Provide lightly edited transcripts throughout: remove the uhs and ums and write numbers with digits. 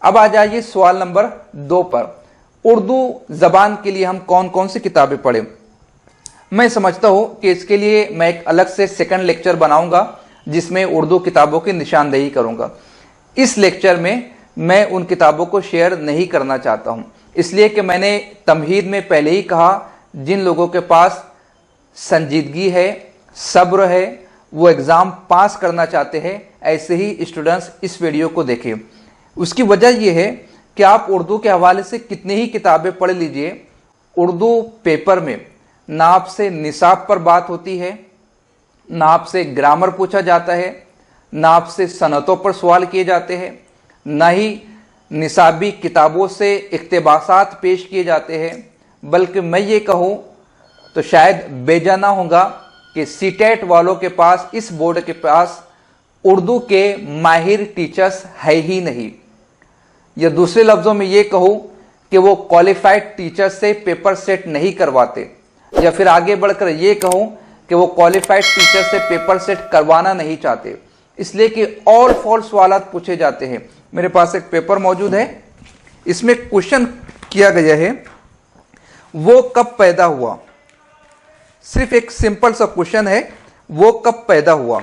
अब आ जाइए सवाल नंबर 2 पर। उर्दू जबान के लिए हम कौन कौन सी किताबें पढ़ें। मैं समझता हूं कि इसके लिए मैं एक अलग से सेकंड लेक्चर बनाऊंगा जिसमें उर्दू किताबों की निशानदेही करूंगा। इस लेक्चर में मैं उन किताबों को शेयर नहीं करना चाहता हूं, इसलिए कि मैंने तमहीद में पहले ही कहा, जिन लोगों के पास संजीदगी है, सब्र है, वो एग्जाम पास करना चाहते हैं, ऐसे ही स्टूडेंट्स इस वीडियो को देखें। उसकी वजह यह है कि आप उर्दू के हवाले से कितनी ही किताबें पढ़ लीजिए, उर्दू पेपर में ना आपसे निसाब पर बात होती है, ना आपसे ग्रामर पूछा जाता है, ना आपसे सनतों पर सवाल किए जाते हैं, ना ही निसाबी किताबों से इक्तबासात पेश किए जाते हैं। बल्कि मैं ये कहूँ तो शायद बेजाना होगा कि सीटेट वालों के पास, इस बोर्ड के पास उर्दू के माहिर टीचर्स है ही नहीं, या दूसरे लफ्जों में ये कहूँ कि वो क्वालिफाइड टीचर से पेपर सेट नहीं करवाते, या फिर आगे बढ़कर ये कहूँ कि वो क्वालिफाइड टीचर से पेपर सेट करवाना नहीं चाहते, इसलिए कि ऑल फॉल्स सवालात पूछे जाते हैं। मेरे पास एक पेपर मौजूद है, इसमें क्वेश्चन किया गया है, वो कब पैदा हुआ। सिर्फ एक सिंपल सा क्वेश्चन है, वो कब पैदा हुआ।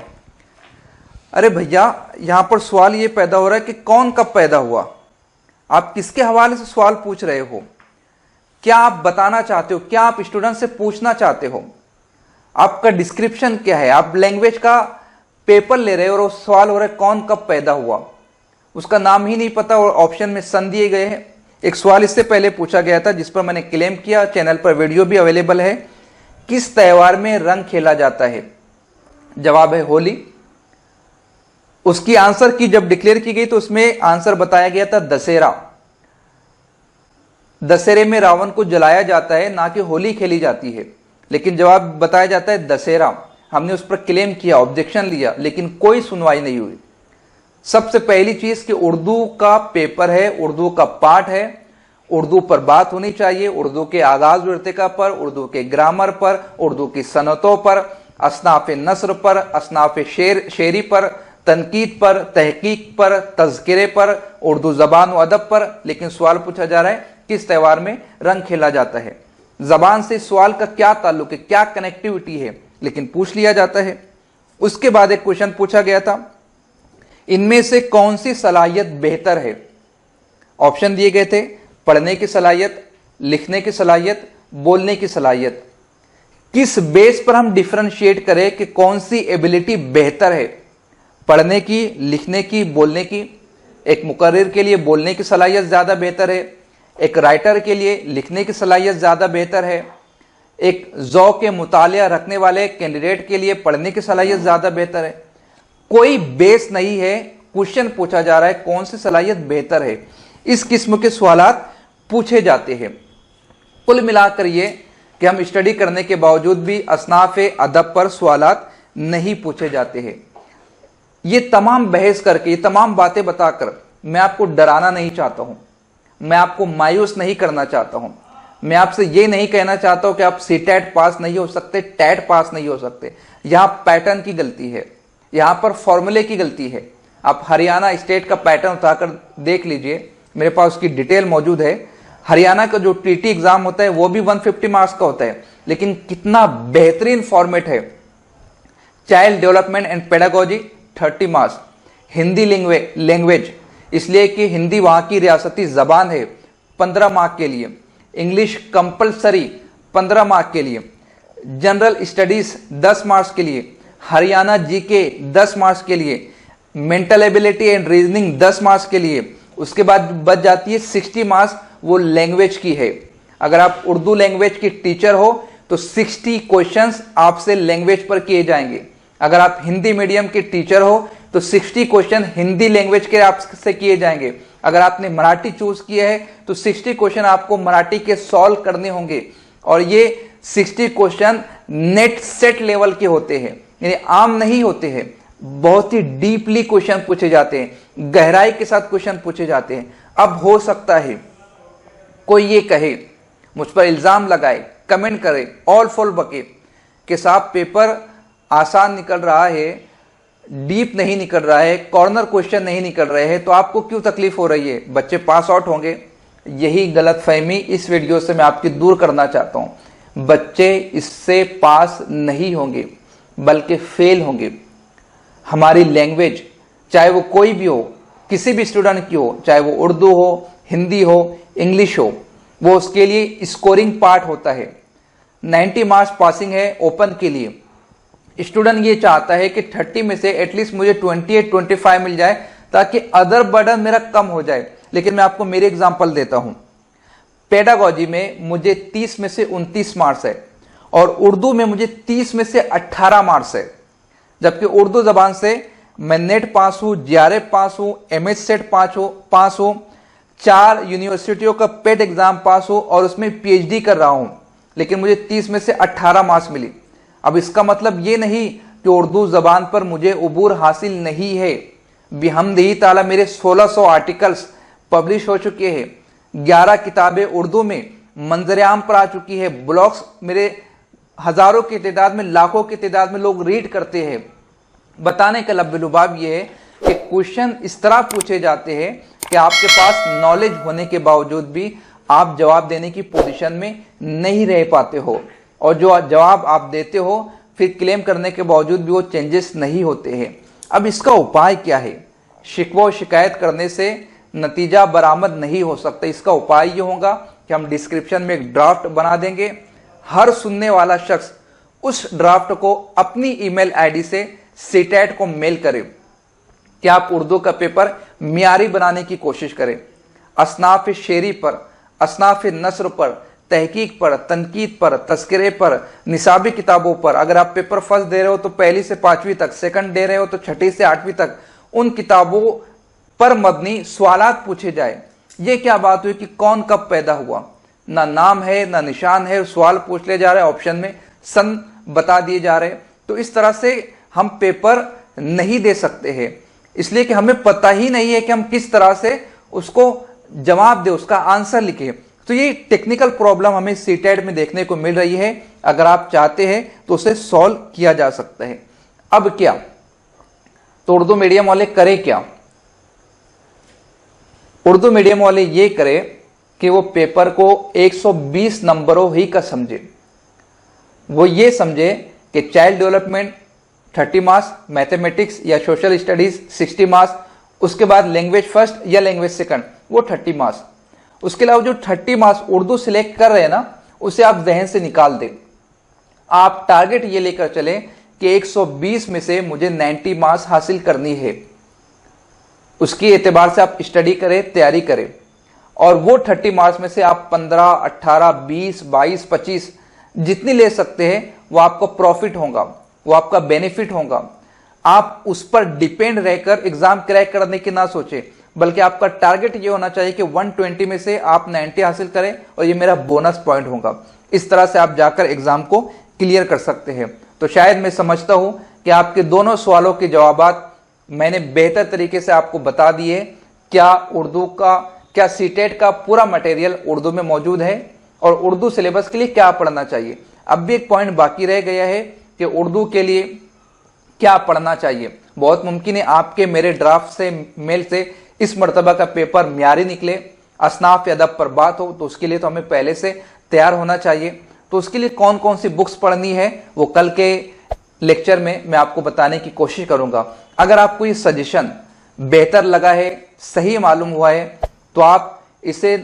अरे भैया, यहां पर सवाल ये पैदा हो रहा है कि कौन कब पैदा हुआ। आप किसके हवाले से सवाल पूछ रहे हो, क्या आप बताना चाहते हो, क्या आप स्टूडेंट से पूछना चाहते हो, आपका डिस्क्रिप्शन क्या है। आप लैंग्वेज का पेपर ले रहे हो और सवाल हो रहा है कौन कब पैदा हुआ, उसका नाम ही नहीं पता और ऑप्शन में सन दिए गए हैं। एक सवाल इससे पहले पूछा गया था जिस पर मैंने क्लेम किया, चैनल पर वीडियो भी अवेलेबल है, किस त्योहार में रंग खेला जाता है। जवाब है होली। उसकी आंसर की जब डिक्लेयर की गई तो उसमें आंसर बताया गया था दशहरा। दशहरे में रावण को जलाया जाता है, ना कि होली खेली जाती है, लेकिन जवाब बताया जाता है दशहरा। हमने उस पर क्लेम किया, ऑब्जेक्शन लिया, लेकिन कोई सुनवाई नहीं हुई। सबसे पहली चीज कि उर्दू का पेपर है, उर्दू का पाठ है, उर्दू पर बात होनी चाहिए, उर्दू के आगाज इर्तिका पर, उर्दू के ग्रामर पर, उर्दू की सनतों पर, असनाफ नस्र पर, असनाफ शेरी पर, तनकीद पर, तहकीक पर, तज़किरे पर, उर्दू जबान व अदब पर। लेकिन सवाल पूछा जा रहा है किस त्योहार में रंग खेला जाता है। जबान से सवाल का क्या ताल्लुक है, क्या कनेक्टिविटी है, लेकिन पूछ लिया जाता है। उसके बाद एक क्वेश्चन पूछा गया था, इनमें से कौन सी सलाहियत बेहतर है। ऑप्शन दिए गए थे, पढ़ने की सलाहियत, लिखने की सलाहियत, बोलने की सलाहियत। किस बेस पर हम डिफरेंशिएट करें कि कौन सी एबिलिटी बेहतर है, पढ़ने की, लिखने की, बोलने की। एक मुकर्रिर के लिए बोलने की सलाहियत ज्यादा बेहतर है, एक राइटर के लिए लिखने की सलाहियत ज्यादा बेहतर है, एक ज़ौक़ के मुतालिया रखने वाले कैंडिडेट के लिए पढ़ने की सलाहियत ज्यादा बेहतर है। कोई बेस नहीं है, क्वेश्चन पूछा जा रहा है कौन सी सलाहियत बेहतर है। इस किस्म के सवालात पूछे जाते हैं। कुल मिलाकर ये कि हम स्टडी करने के बावजूद भी असनाफ अदब पर सवालात नहीं पूछे जाते हैं। ये तमाम बहस करके, ये तमाम बातें बताकर मैं आपको डराना नहीं चाहता हूं, मैं आपको मायूस नहीं करना चाहता हूं। मैं आपसे ये नहीं कहना चाहता हूं कि आप सीटेट पास नहीं हो सकते, टेट पास नहीं हो सकते। यहां पैटर्न की गलती है, यहां पर फॉर्मूले की गलती है। आप हरियाणा स्टेट का पैटर्न उठाकर देख लीजिए, मेरे पास उसकी डिटेल मौजूद है। हरियाणा का जो टीटी एग्जाम होता है वो भी 150 मार्क्स का होता है, लेकिन कितना बेहतरीन फॉर्मेट है। Child development and pedagogy 30 marks, Hindi language इसलिए कि हिंदी वहां की रियासती जबान है 15 मार्क के लिए, इंग्लिश कंपलसरी 15 मार्क के लिए, जनरल स्टडीज 10 मार्क्स के लिए, हरियाणा जीके 10 मार्क्स के लिए, mental ability and reasoning 10 marks के लिए। उसके बाद बच जाती है 60 मार्क्स, वो लैंग्वेज की है। अगर आप उर्दू लैंग्वेज की टीचर हो तो 60 क्वेश्चंस आपसे लैंग्वेज पर किए जाएंगे। अगर आप हिंदी मीडियम के टीचर हो तो 60 क्वेश्चन हिंदी लैंग्वेज के आपसे किए जाएंगे। अगर आपने मराठी चूज किया है तो 60 क्वेश्चन आपको मराठी के सॉल्व करने होंगे, और ये 60 क्वेश्चन नेट सेट लेवल के होते हैं, यानी आम नहीं होते हैं। बहुत ही डीपली क्वेश्चन पूछे जाते हैं, गहराई के साथ क्वेश्चन पूछे जाते हैं। अब हो सकता है कोई ये कहे, मुझ पर इल्जाम लगाए, कमेंट करे, ऑल फॉल बके कि साहब पेपर आसान निकल रहा है, डीप नहीं निकल रहा है, कॉर्नर क्वेश्चन नहीं निकल रहे हैं, तो आपको क्यों तकलीफ हो रही है? बच्चे पास आउट होंगे। यही गलतफहमी इस वीडियो से मैं आपकी दूर करना चाहता हूं। बच्चे इससे पास नहीं होंगे बल्कि फेल होंगे। हमारी लैंग्वेज, चाहे वो कोई भी हो, किसी भी स्टूडेंट की हो, चाहे वो उर्दू हो, हिंदी हो, इंग्लिश हो, वो उसके लिए स्कोरिंग पार्ट होता है। 90 मार्क्स पासिंग है ओपन के लिए। स्टूडेंट ये चाहता है कि 30 में से एटलीस्ट मुझे 28-25 मिल जाए ताकि अदर बर्डन मेरा कम हो जाए। लेकिन मैं आपको मेरी एग्जांपल देता हूं। पेडागोजी में मुझे 30 में से 29 मार्क्स है और उर्दू में मुझे 30 में से 18 मार्क्स है। जबकि उर्दू जबान से मैं नेट पास हूं, जेआरएफ पास हूं, एमएच सेट पास हूं, 4 यूनिवर्सिटियों का पेड एग्जाम पास हूं और उसमें पीएचडी कर रहा हूं, लेकिन मुझे 30 में से 18 मार्क्स मिली। अब इसका मतलब ये नहीं कि उर्दू जबान पर मुझे उबूर हासिल नहीं है। बिहम्दिही ताला मेरे 1600 आर्टिकल्स पब्लिश हो चुके हैं, 11 किताबें उर्दू में मंजर-ए-आम पर आ चुकी है, ब्लॉग्स मेरे हजारों की तादाद में, लाखों की तादाद में लोग रीड करते हैं। बताने का लुबाब यह है कि क्वेश्चन इस तरह पूछे जाते हैं कि आपके पास नॉलेज होने के बावजूद भी आप जवाब देने की पोजीशन में नहीं रह पाते हो, और जो जवाब आप देते हो फिर क्लेम करने के बावजूद भी वो चेंजेस नहीं होते हैं। अब इसका उपाय क्या है? शिकवा और शिकायत करने से नतीजा बरामद नहीं हो सकता। इसका उपाय ये होगा कि हम डिस्क्रिप्शन में एक ड्राफ्ट बना देंगे। हर सुनने वाला शख्स उस ड्राफ्ट को अपनी ईमेल आईडी से सीटेट को मेल करे कि आप उर्दू का पेपर मियारी बनाने की कोशिश करें। असनाफ शेरी पर, असनाफ नस्र पर, तहकीक पर, तनकीद पर, तस्करे पर, निसाबी किताबों पर, अगर आप पेपर फर्स्ट दे रहे हो तो 1ली से 5वीं तक, सेकंड दे रहे हो तो 6ठी से 8वीं तक, उन किताबों पर मबनी सवालात पूछे जाए। ये क्या बात हुई कि कौन कब पैदा हुआ? ना नाम है, ना निशान है, सवाल पूछ ले जा रहे हैं, ऑप्शन में सन बता दिए जा रहे हैं। तो इस तरह से हम पेपर नहीं दे सकते हैं, इसलिए कि हमें पता ही नहीं है कि हम किस तरह से उसको जवाब दे, उसका आंसर लिखे। तो ये टेक्निकल प्रॉब्लम हमें सीटेट में देखने को मिल रही है। अगर आप चाहते हैं तो उसे सॉल्व किया जा सकता है। अब क्या? तो उर्दू मीडियम वाले करें क्या? उर्दू मीडियम वाले ये करें कि वो पेपर को 120 नंबरों ही का समझे। वो ये समझे कि चाइल्ड डेवलपमेंट 30 मार्क्स, मैथमेटिक्स या सोशल स्टडीज 60 मार्क्स, उसके बाद लैंग्वेज फर्स्ट या लैंग्वेज सेकंड वो 30 मार्क्स। उसके अलावा जो 30 मार्क्स उर्दू सिलेक्ट कर रहे हैं ना, उसे आप जहन से निकाल दें। आप टारगेट ये लेकर चलें कि 120 में से मुझे 90 मार्क्स हासिल करनी है। उसके एतबार से आप स्टडी करें, तैयारी करें, और वो 30 मार्क्स में से आप 15, 18, 20, 22, 25 जितनी ले सकते हैं वो आपको प्रॉफिट होगा, वो आपका बेनिफिट होगा। आप उस पर डिपेंड रहकर एग्जाम क्रैक करने की ना सोचें, बल्कि आपका टारगेट ये होना चाहिए कि 120 में से आप 90 हासिल करें और ये मेरा बोनस पॉइंट होगा। इस तरह से आप जाकर एग्जाम को क्लियर कर सकते हैं। तो शायद मैं समझता हूं कि आपके दोनों सवालों के जवाब मैंने बेहतर तरीके से आपको बता दिए। क्या उर्दू का, क्या सीटेट का पूरा मटेरियल उर्दू में मौजूद है और उर्दू सिलेबस के लिए क्या पढ़ना चाहिए। अब भी एक पॉइंट बाकी रह गया है कि उर्दू के लिए क्या पढ़ना चाहिए। बहुत मुमकिन है आपके मेरे ड्राफ्ट से, मेल से इस मर्तबा का पेपर म्यारी निकले, असनाफ अदब पर बात हो, तो उसके लिए तो हमें पहले से तैयार होना चाहिए। तो उसके लिए कौन कौन सी बुक्स पढ़नी है वो कल के लेक्चर में मैं आपको बताने की कोशिश करूंगा। अगर आपको ये सजेशन बेहतर लगा है, सही मालूम हुआ है, तो आप इसे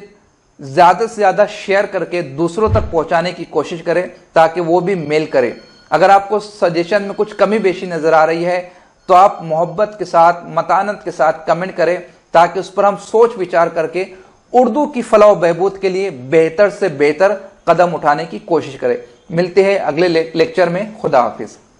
ज्यादा से ज्यादा शेयर करके दूसरों तक पहुंचाने की कोशिश करें ताकि वो भी मेल करें। अगर आपको सजेशन में कुछ कमी बेशी नजर आ रही है तो आप मोहब्बत के साथ, मतानत के साथ कमेंट करें ताकि उस पर हम सोच विचार करके उर्दू की फलाह बहबूद के लिए बेहतर से बेहतर कदम उठाने की कोशिश करें। मिलते हैं अगले लेक्चर में। खुदा हाफिज।